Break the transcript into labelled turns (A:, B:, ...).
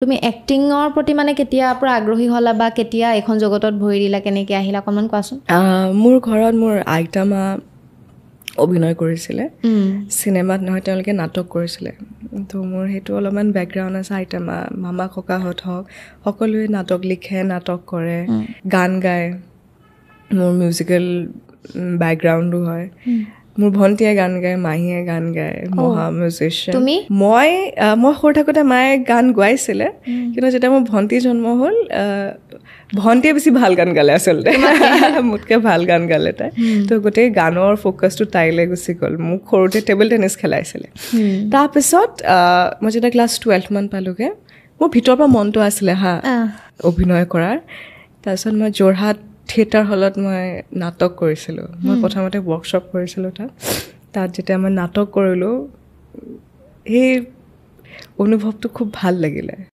A: তুমি এক্টিঙৰ প্ৰতি মানে কেতিয়াৰ পৰা আগ্ৰহী হ'লা বা কেতিয়া এখন জগতত ভৰি দিলা কেনেকৈ আহিলা অকণমান কোৱাচোন
B: মোৰ ঘৰত মোৰ আইতা মা অভিনয় কৰিছিলে চিনেমাত নহয় তেওঁলোকে নাটক কৰিছিলে তো মোৰ সেইটো অলপমান বেকগ্ৰাউণ্ড আছে আইতা মা মামা ককাহঁত হওক সকলোৱে নাটক লিখে নাটক কৰে গান গায় মোৰ মিউজিকেল বেকগ্ৰাউণ্ডো হয় মোৰ ভণ্টিয়ে গান গায় মাহীয়ে গান গায় মহা মিউজিচিয়ান মই সৰু থাকোঁতে মায়ে গান গোৱাইছিলে কিন্তু যেতিয়া মোৰ ভণ্টি জন্ম হ'ল ভণ্টিয়ে বেছি ভাল গান গালে আচলতে মোতকৈ ভাল গান গালে তাই তো গোটেই গানৰ ফ'কাছটো তাইলৈ গুচি গ'ল মোক সৰুতে টেবল টেনিছ খেলাইছিলে তাৰপিছত মই যেতিয়া ক্লাছ 12 মান পালোঁগৈ মোৰ ভিতৰৰ পৰা মনটো আছিলে অভিনয় কৰাৰ তাৰপিছত মই যোৰহাট থিয়েটাৰ হলত মই নাটক কৰিছিলোঁ মই প্ৰথমতে ৱৰ্কশ্বপ কৰিছিলোঁ তাত যেতিয়া মই নাটক কৰিলোঁ সেই অনুভৱটো খুব ভাল লাগিলে